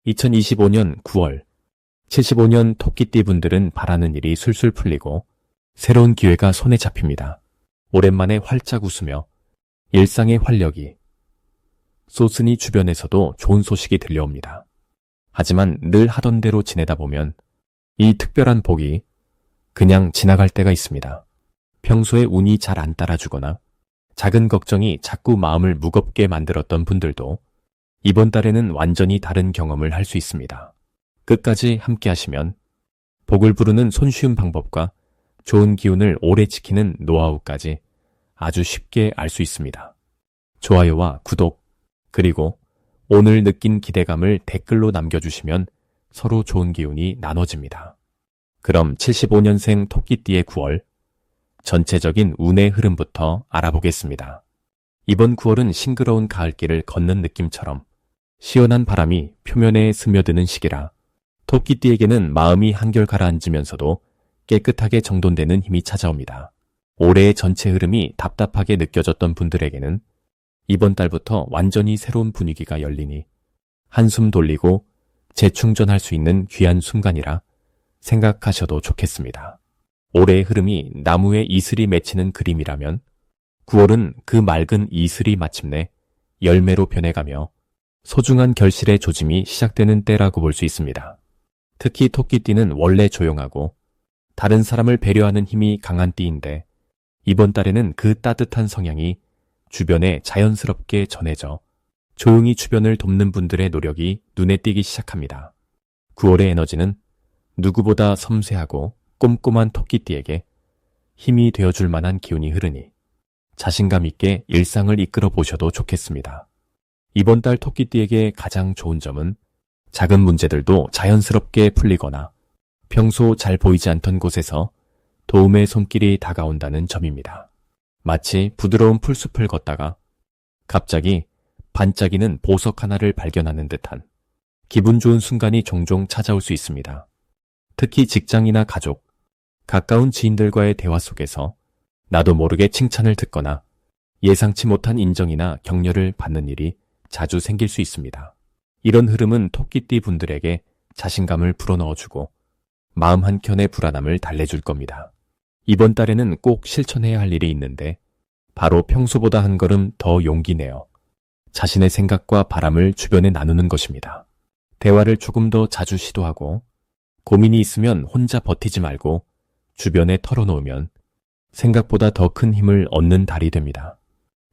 2025년 9월, 75년 토끼띠 분들은 바라는 일이 술술 풀리고 새로운 기회가 손에 잡힙니다. 오랜만에 활짝 웃으며 일상의 활력이 솟으니 주변에서도 좋은 소식이 들려옵니다. 하지만 늘 하던 대로 지내다 보면 이 특별한 복이 그냥 지나갈 때가 있습니다. 평소에 운이 잘 안 따라주거나 작은 걱정이 자꾸 마음을 무겁게 만들었던 분들도 이번 달에는 완전히 다른 경험을 할 수 있습니다. 끝까지 함께 하시면 복을 부르는 손쉬운 방법과 좋은 기운을 오래 지키는 노하우까지 아주 쉽게 알 수 있습니다. 좋아요와 구독, 그리고 오늘 느낀 기대감을 댓글로 남겨주시면 서로 좋은 기운이 나눠집니다. 그럼 75년생 토끼띠의 9월, 전체적인 운의 흐름부터 알아보겠습니다. 이번 9월은 싱그러운 가을길을 걷는 느낌처럼 시원한 바람이 표면에 스며드는 시기라 토끼띠에게는 마음이 한결 가라앉으면서도 깨끗하게 정돈되는 힘이 찾아옵니다. 올해의 전체 흐름이 답답하게 느껴졌던 분들에게는 이번 달부터 완전히 새로운 분위기가 열리니 한숨 돌리고 재충전할 수 있는 귀한 순간이라 생각하셔도 좋겠습니다. 올해의 흐름이 나무에 이슬이 맺히는 그림이라면 9월은 그 맑은 이슬이 마침내 열매로 변해가며 소중한 결실의 조짐이 시작되는 때라고 볼 수 있습니다. 특히 토끼띠는 원래 조용하고 다른 사람을 배려하는 힘이 강한 띠인데 이번 달에는 그 따뜻한 성향이 주변에 자연스럽게 전해져 조용히 주변을 돕는 분들의 노력이 눈에 띄기 시작합니다. 9월의 에너지는 누구보다 섬세하고 꼼꼼한 토끼띠에게 힘이 되어줄 만한 기운이 흐르니 자신감 있게 일상을 이끌어 보셔도 좋겠습니다. 이번 달 토끼띠에게 가장 좋은 점은 작은 문제들도 자연스럽게 풀리거나 평소 잘 보이지 않던 곳에서 도움의 손길이 다가온다는 점입니다. 마치 부드러운 풀숲을 걷다가 갑자기 반짝이는 보석 하나를 발견하는 듯한 기분 좋은 순간이 종종 찾아올 수 있습니다. 특히 직장이나 가족, 가까운 지인들과의 대화 속에서 나도 모르게 칭찬을 듣거나 예상치 못한 인정이나 격려를 받는 일이 자주 생길 수 있습니다. 이런 흐름은 토끼띠 분들에게 자신감을 불어넣어주고 마음 한켠의 불안함을 달래줄 겁니다. 이번 달에는 꼭 실천해야 할 일이 있는데 바로 평소보다 한 걸음 더 용기 내어 자신의 생각과 바람을 주변에 나누는 것입니다. 대화를 조금 더 자주 시도하고 고민이 있으면 혼자 버티지 말고 주변에 털어놓으면 생각보다 더 큰 힘을 얻는 달이 됩니다.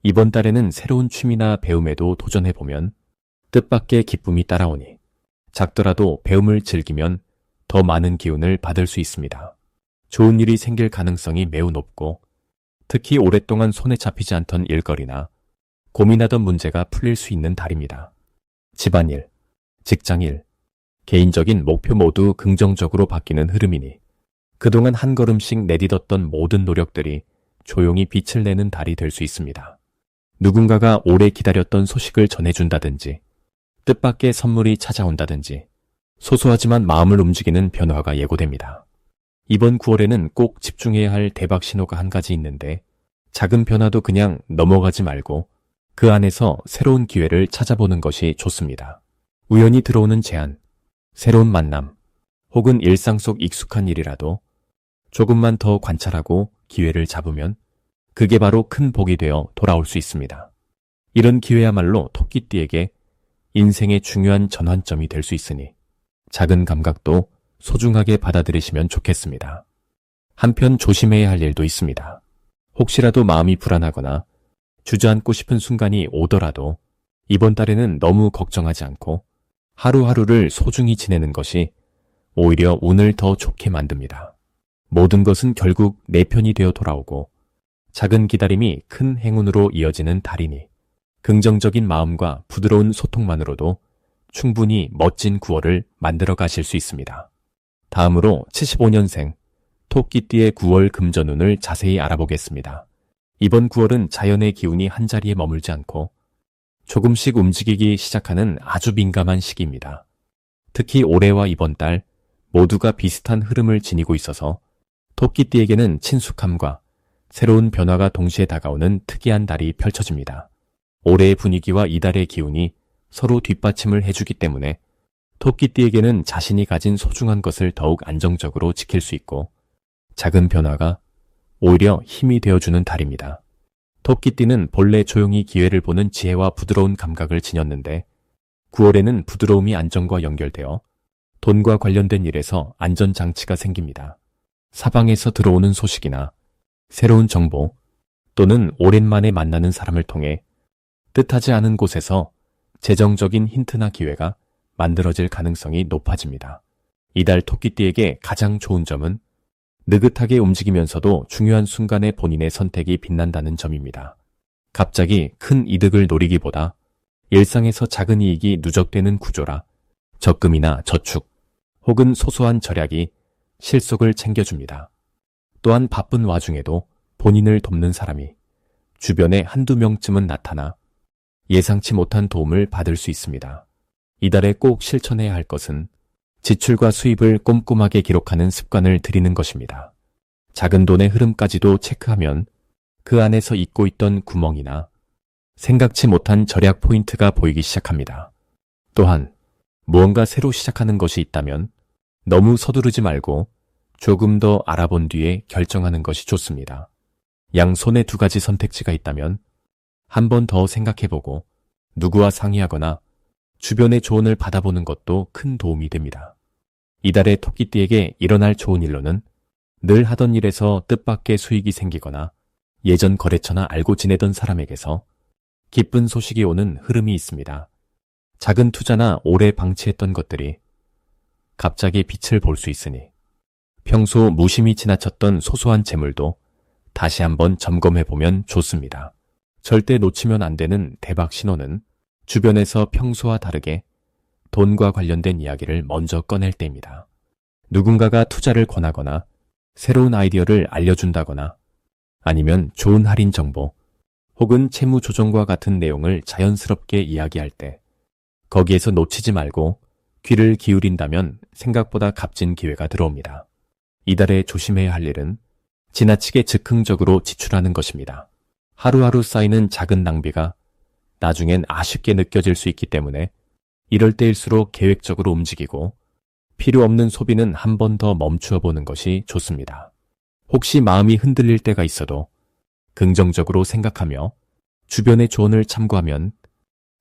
이번 달에는 새로운 취미나 배움에도 도전해보면 뜻밖의 기쁨이 따라오니 작더라도 배움을 즐기면 더 많은 기운을 받을 수 있습니다. 좋은 일이 생길 가능성이 매우 높고 특히 오랫동안 손에 잡히지 않던 일거리나 고민하던 문제가 풀릴 수 있는 달입니다. 집안일, 직장일, 개인적인 목표 모두 긍정적으로 바뀌는 흐름이니 그동안 한 걸음씩 내딛었던 모든 노력들이 조용히 빛을 내는 달이 될 수 있습니다. 누군가가 오래 기다렸던 소식을 전해준다든지 뜻밖의 선물이 찾아온다든지 소소하지만 마음을 움직이는 변화가 예고됩니다. 이번 9월에는 꼭 집중해야 할 대박 신호가 한 가지 있는데 작은 변화도 그냥 넘어가지 말고 그 안에서 새로운 기회를 찾아보는 것이 좋습니다. 우연히 들어오는 제안, 새로운 만남, 혹은 일상 속 익숙한 일이라도 조금만 더 관찰하고 기회를 잡으면 그게 바로 큰 복이 되어 돌아올 수 있습니다. 이런 기회야말로 토끼띠에게 인생의 중요한 전환점이 될 수 있으니 작은 감각도 소중하게 받아들이시면 좋겠습니다. 한편 조심해야 할 일도 있습니다. 혹시라도 마음이 불안하거나 주저앉고 싶은 순간이 오더라도 이번 달에는 너무 걱정하지 않고 하루하루를 소중히 지내는 것이 오히려 운을 더 좋게 만듭니다. 모든 것은 결국 내 편이 되어 돌아오고 작은 기다림이 큰 행운으로 이어지는 달이니 긍정적인 마음과 부드러운 소통만으로도 충분히 멋진 9월을 만들어 가실 수 있습니다. 다음으로 75년생 토끼띠의 9월 금전운을 자세히 알아보겠습니다. 이번 9월은 자연의 기운이 한자리에 머물지 않고 조금씩 움직이기 시작하는 아주 민감한 시기입니다. 특히 올해와 이번 달 모두가 비슷한 흐름을 지니고 있어서 토끼띠에게는 친숙함과 새로운 변화가 동시에 다가오는 특이한 달이 펼쳐집니다. 올해의 분위기와 이달의 기운이 서로 뒷받침을 해주기 때문에 토끼띠에게는 자신이 가진 소중한 것을 더욱 안정적으로 지킬 수 있고 작은 변화가 오히려 힘이 되어주는 달입니다. 토끼띠는 본래 조용히 기회를 보는 지혜와 부드러운 감각을 지녔는데 9월에는 부드러움이 안정과 연결되어 돈과 관련된 일에서 안전장치가 생깁니다. 사방에서 들어오는 소식이나 새로운 정보 또는 오랜만에 만나는 사람을 통해 뜻하지 않은 곳에서 재정적인 힌트나 기회가 만들어질 가능성이 높아집니다. 이달 토끼띠에게 가장 좋은 점은 느긋하게 움직이면서도 중요한 순간에 본인의 선택이 빛난다는 점입니다. 갑자기 큰 이득을 노리기보다 일상에서 작은 이익이 누적되는 구조라 적금이나 저축 혹은 소소한 절약이 실속을 챙겨줍니다. 또한 바쁜 와중에도 본인을 돕는 사람이 주변에 한두 명쯤은 나타나 예상치 못한 도움을 받을 수 있습니다. 이달에 꼭 실천해야 할 것은 지출과 수입을 꼼꼼하게 기록하는 습관을 들이는 것입니다. 작은 돈의 흐름까지도 체크하면 그 안에서 잊고 있던 구멍이나 생각지 못한 절약 포인트가 보이기 시작합니다. 또한 무언가 새로 시작하는 것이 있다면 너무 서두르지 말고 조금 더 알아본 뒤에 결정하는 것이 좋습니다. 양손에 두 가지 선택지가 있다면 한 번 더 생각해보고 누구와 상의하거나 주변의 조언을 받아보는 것도 큰 도움이 됩니다. 이달의 토끼띠에게 일어날 좋은 일로는 늘 하던 일에서 뜻밖의 수익이 생기거나 예전 거래처나 알고 지내던 사람에게서 기쁜 소식이 오는 흐름이 있습니다. 작은 투자나 오래 방치했던 것들이 갑자기 빛을 볼 수 있으니 평소 무심히 지나쳤던 소소한 재물도 다시 한번 점검해보면 좋습니다. 절대 놓치면 안 되는 대박 신호는 주변에서 평소와 다르게 돈과 관련된 이야기를 먼저 꺼낼 때입니다. 누군가가 투자를 권하거나 새로운 아이디어를 알려준다거나 아니면 좋은 할인 정보 혹은 채무 조정과 같은 내용을 자연스럽게 이야기할 때 거기에서 놓치지 말고 귀를 기울인다면 생각보다 값진 기회가 들어옵니다. 이달에 조심해야 할 일은 지나치게 즉흥적으로 지출하는 것입니다. 하루하루 쌓이는 작은 낭비가 나중엔 아쉽게 느껴질 수 있기 때문에 이럴 때일수록 계획적으로 움직이고 필요 없는 소비는 한 번 더 멈추어 보는 것이 좋습니다. 혹시 마음이 흔들릴 때가 있어도 긍정적으로 생각하며 주변의 조언을 참고하면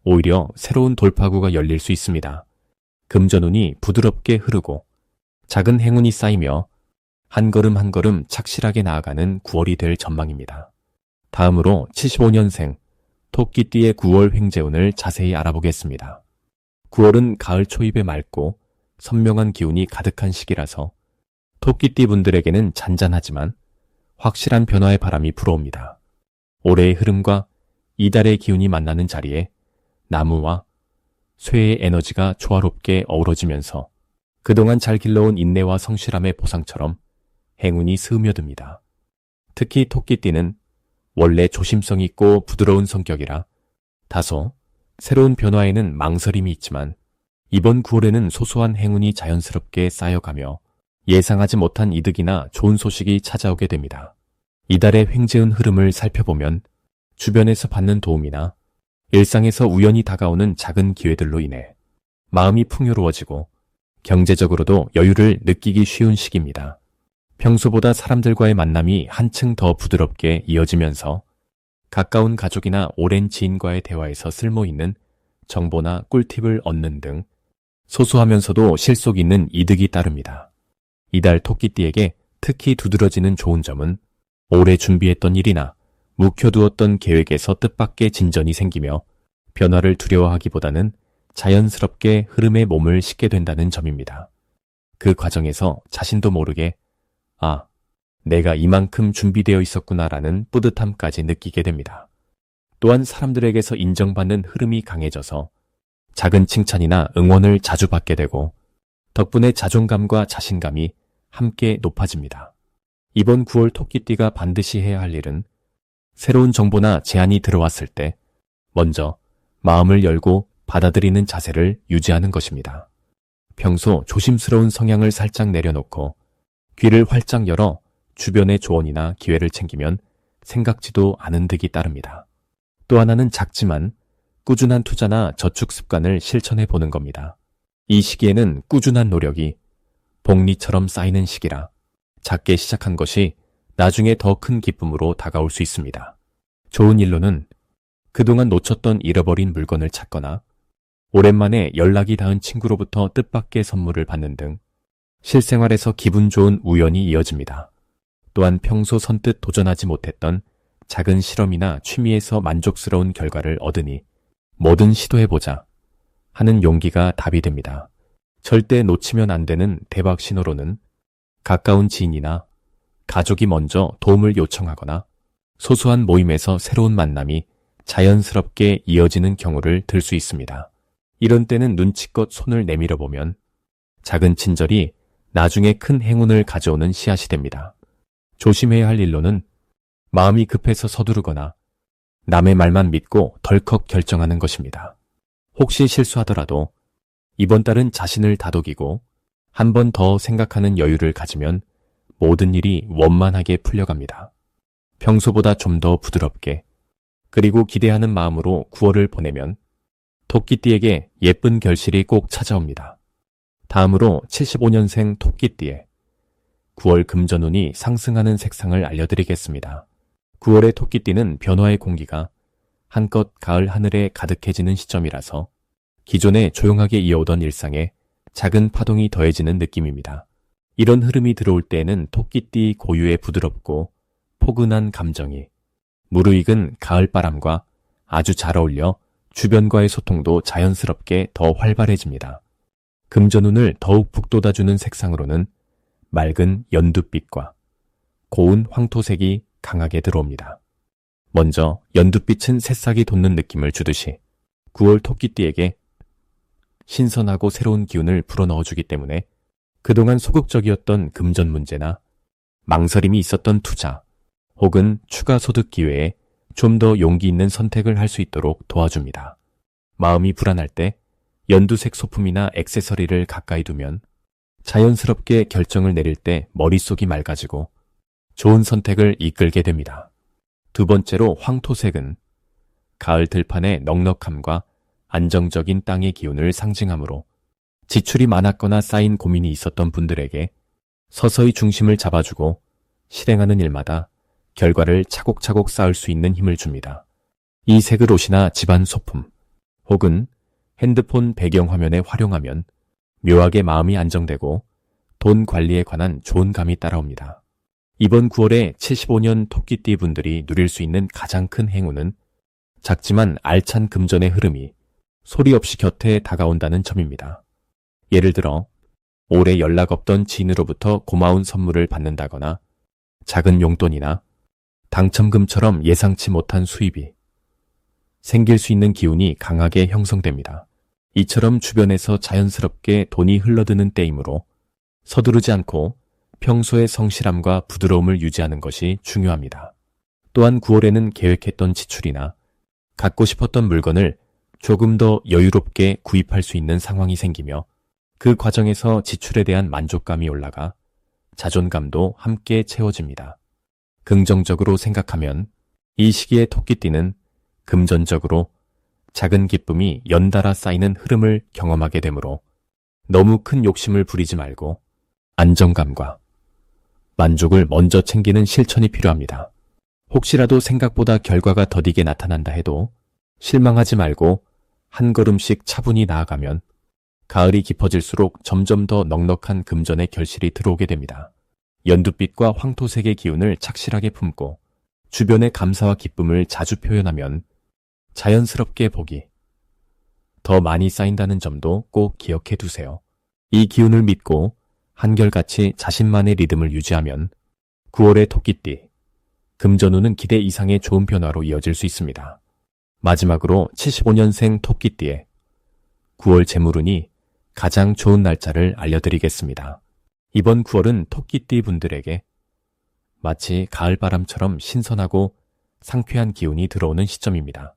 오히려 새로운 돌파구가 열릴 수 있습니다. 금전운이 부드럽게 흐르고 작은 행운이 쌓이며 한 걸음 한 걸음 착실하게 나아가는 9월이 될 전망입니다. 다음으로 75년생 토끼띠의 9월 횡재운을 자세히 알아보겠습니다. 9월은 가을 초입에 맑고 선명한 기운이 가득한 시기라서 토끼띠 분들에게는 잔잔하지만 확실한 변화의 바람이 불어옵니다. 올해의 흐름과 이달의 기운이 만나는 자리에 나무와 쇠의 에너지가 조화롭게 어우러지면서 그동안 잘 길러온 인내와 성실함의 보상처럼 행운이 스며듭니다. 특히 토끼띠는 원래 조심성 있고 부드러운 성격이라 다소 새로운 변화에는 망설임이 있지만 이번 9월에는 소소한 행운이 자연스럽게 쌓여가며 예상하지 못한 이득이나 좋은 소식이 찾아오게 됩니다. 이달의 횡재운 흐름을 살펴보면 주변에서 받는 도움이나 일상에서 우연히 다가오는 작은 기회들로 인해 마음이 풍요로워지고 경제적으로도 여유를 느끼기 쉬운 시기입니다. 평소보다 사람들과의 만남이 한층 더 부드럽게 이어지면서 가까운 가족이나 오랜 지인과의 대화에서 쓸모있는 정보나 꿀팁을 얻는 등 소소하면서도 실속 있는 이득이 따릅니다. 이달 토끼띠에게 특히 두드러지는 좋은 점은 오래 준비했던 일이나 묵혀두었던 계획에서 뜻밖의 진전이 생기며 변화를 두려워하기보다는 자연스럽게 흐름에 몸을 싣게 된다는 점입니다. 그 과정에서 자신도 모르게 내가 이만큼 준비되어 있었구나라는 뿌듯함까지 느끼게 됩니다. 또한 사람들에게서 인정받는 흐름이 강해져서 작은 칭찬이나 응원을 자주 받게 되고 덕분에 자존감과 자신감이 함께 높아집니다. 이번 9월 토끼띠가 반드시 해야 할 일은 새로운 정보나 제안이 들어왔을 때 먼저 마음을 열고 받아들이는 자세를 유지하는 것입니다. 평소 조심스러운 성향을 살짝 내려놓고 귀를 활짝 열어 주변의 조언이나 기회를 챙기면 생각지도 않은 득이 따릅니다. 또 하나는 작지만 꾸준한 투자나 저축 습관을 실천해 보는 겁니다. 이 시기에는 꾸준한 노력이 복리처럼 쌓이는 시기라 작게 시작한 것이 나중에 더 큰 기쁨으로 다가올 수 있습니다. 좋은 일로는 그동안 놓쳤던 잃어버린 물건을 찾거나 오랜만에 연락이 닿은 친구로부터 뜻밖의 선물을 받는 등 실생활에서 기분 좋은 우연이 이어집니다. 또한 평소 선뜻 도전하지 못했던 작은 실험이나 취미에서 만족스러운 결과를 얻으니 뭐든 시도해보자 하는 용기가 답이 됩니다. 절대 놓치면 안 되는 대박 신호로는 가까운 지인이나 가족이 먼저 도움을 요청하거나 소소한 모임에서 새로운 만남이 자연스럽게 이어지는 경우를 들 수 있습니다. 이런 때는 눈치껏 손을 내밀어 보면 작은 친절이 나중에 큰 행운을 가져오는 씨앗이 됩니다. 조심해야 할 일로는 마음이 급해서 서두르거나 남의 말만 믿고 덜컥 결정하는 것입니다. 혹시 실수하더라도 이번 달은 자신을 다독이고 한 번 더 생각하는 여유를 가지면 모든 일이 원만하게 풀려갑니다. 평소보다 좀 더 부드럽게 그리고 기대하는 마음으로 9월을 보내면 토끼띠에게 예쁜 결실이 꼭 찾아옵니다. 다음으로 75년생 토끼띠에 9월 금전운이 상승하는 색상을 알려드리겠습니다. 9월의 토끼띠는 변화의 공기가 한껏 가을 하늘에 가득해지는 시점이라서 기존에 조용하게 이어오던 일상에 작은 파동이 더해지는 느낌입니다. 이런 흐름이 들어올 때에는 토끼띠 고유의 부드럽고 포근한 감정이 무르익은 가을바람과 아주 잘 어울려 주변과의 소통도 자연스럽게 더 활발해집니다. 금전운을 더욱 북돋아주는 색상으로는 맑은 연두빛과 고운 황토색이 강하게 들어옵니다. 먼저 연두빛은 새싹이 돋는 느낌을 주듯이 9월 토끼띠에게 신선하고 새로운 기운을 불어넣어주기 때문에 그동안 소극적이었던 금전 문제나 망설임이 있었던 투자 혹은 추가 소득 기회에 좀 더 용기 있는 선택을 할 수 있도록 도와줍니다. 마음이 불안할 때 연두색 소품이나 액세서리를 가까이 두면 자연스럽게 결정을 내릴 때 머릿속이 맑아지고 좋은 선택을 이끌게 됩니다. 두 번째로 황토색은 가을 들판의 넉넉함과 안정적인 땅의 기운을 상징하므로 지출이 많았거나 쌓인 고민이 있었던 분들에게 서서히 중심을 잡아주고 실행하는 일마다 결과를 차곡차곡 쌓을 수 있는 힘을 줍니다. 이 색을 옷이나 집안 소품 혹은 핸드폰 배경화면에 활용하면 묘하게 마음이 안정되고 돈 관리에 관한 좋은 감이 따라옵니다. 이번 9월에 75년 토끼띠 분들이 누릴 수 있는 가장 큰 행운은 작지만 알찬 금전의 흐름이 소리 없이 곁에 다가온다는 점입니다. 예를 들어 오래 연락 없던 지인으로부터 고마운 선물을 받는다거나 작은 용돈이나 당첨금처럼 예상치 못한 수입이 생길 수 있는 기운이 강하게 형성됩니다. 이처럼 주변에서 자연스럽게 돈이 흘러드는 때이므로 서두르지 않고 평소의 성실함과 부드러움을 유지하는 것이 중요합니다. 또한 9월에는 계획했던 지출이나 갖고 싶었던 물건을 조금 더 여유롭게 구입할 수 있는 상황이 생기며 그 과정에서 지출에 대한 만족감이 올라가 자존감도 함께 채워집니다. 긍정적으로 생각하면 이 시기에 토끼띠는 금전적으로 작은 기쁨이 연달아 쌓이는 흐름을 경험하게 되므로 너무 큰 욕심을 부리지 말고 안정감과 만족을 먼저 챙기는 실천이 필요합니다. 혹시라도 생각보다 결과가 더디게 나타난다 해도 실망하지 말고 한 걸음씩 차분히 나아가면 가을이 깊어질수록 점점 더 넉넉한 금전의 결실이 들어오게 됩니다. 연두빛과 황토색의 기운을 착실하게 품고 주변의 감사와 기쁨을 자주 표현하면 자연스럽게 복이 더 많이 쌓인다는 점도 꼭 기억해 두세요. 이 기운을 믿고 한결같이 자신만의 리듬을 유지하면 9월의 토끼띠, 금전운은 기대 이상의 좋은 변화로 이어질 수 있습니다. 마지막으로 75년생 토끼띠의 9월 재물운이 가장 좋은 날짜를 알려드리겠습니다. 이번 9월은 토끼띠 분들에게 마치 가을바람처럼 신선하고 상쾌한 기운이 들어오는 시점입니다.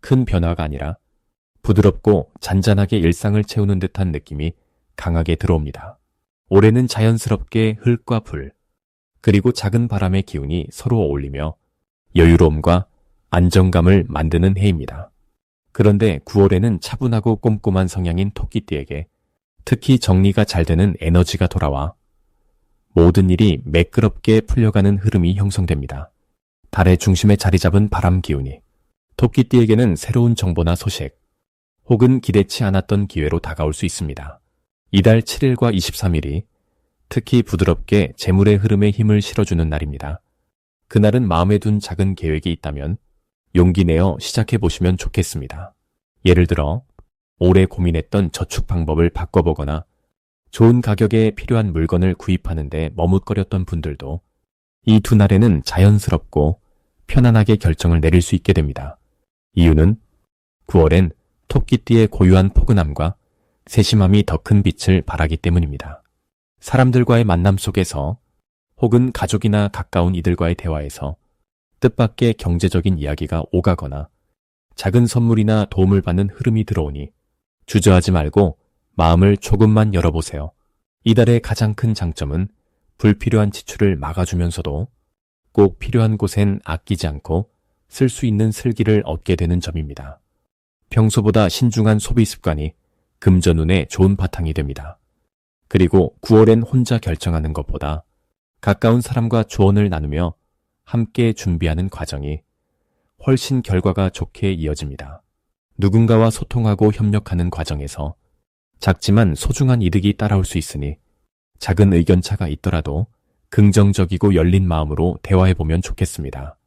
큰 변화가 아니라 부드럽고 잔잔하게 일상을 채우는 듯한 느낌이 강하게 들어옵니다. 올해는 자연스럽게 흙과 불, 그리고 작은 바람의 기운이 서로 어울리며 여유로움과 안정감을 만드는 해입니다. 그런데 9월에는 차분하고 꼼꼼한 성향인 토끼띠에게 특히 정리가 잘 되는 에너지가 돌아와 모든 일이 매끄럽게 풀려가는 흐름이 형성됩니다. 달의 중심에 자리 잡은 바람 기운이 토끼띠에게는 새로운 정보나 소식, 혹은 기대치 않았던 기회로 다가올 수 있습니다. 이달 7일과 23일이 특히 부드럽게 재물의 흐름에 힘을 실어주는 날입니다. 그날은 마음에 둔 작은 계획이 있다면 용기 내어 시작해보시면 좋겠습니다. 예를 들어 오래 고민했던 저축 방법을 바꿔보거나 좋은 가격에 필요한 물건을 구입하는데 머뭇거렸던 분들도 이 두 날에는 자연스럽고 편안하게 결정을 내릴 수 있게 됩니다. 이유는 9월엔 토끼띠의 고유한 포근함과 세심함이 더 큰 빛을 발하기 때문입니다. 사람들과의 만남 속에서 혹은 가족이나 가까운 이들과의 대화에서 뜻밖의 경제적인 이야기가 오가거나 작은 선물이나 도움을 받는 흐름이 들어오니 주저하지 말고 마음을 조금만 열어보세요. 이달의 가장 큰 장점은 불필요한 지출을 막아주면서도 꼭 필요한 곳엔 아끼지 않고 쓸 수 있는 슬기를 얻게 되는 점입니다. 평소보다 신중한 소비 습관이 금전운에 좋은 바탕이 됩니다. 그리고 9월엔 혼자 결정하는 것보다 가까운 사람과 조언을 나누며 함께 준비하는 과정이 훨씬 결과가 좋게 이어집니다. 누군가와 소통하고 협력하는 과정에서 작지만 소중한 이득이 따라올 수 있으니 작은 의견차가 있더라도 긍정적이고 열린 마음으로 대화해보면 좋겠습니다.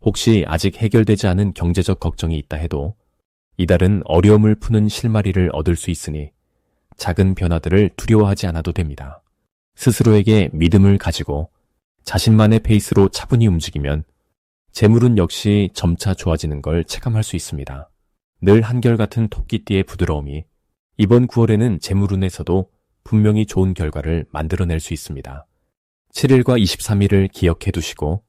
혹시 아직 해결되지 않은 경제적 걱정이 있다 해도 이달은 어려움을 푸는 실마리를 얻을 수 있으니 작은 변화들을 두려워하지 않아도 됩니다. 스스로에게 믿음을 가지고 자신만의 페이스로 차분히 움직이면 재물은 역시 점차 좋아지는 걸 체감할 수 있습니다. 늘 한결같은 토끼띠의 부드러움이 이번 9월에는 재물운에서도 분명히 좋은 결과를 만들어낼 수 있습니다. 7일과 23일을 기억해 두시고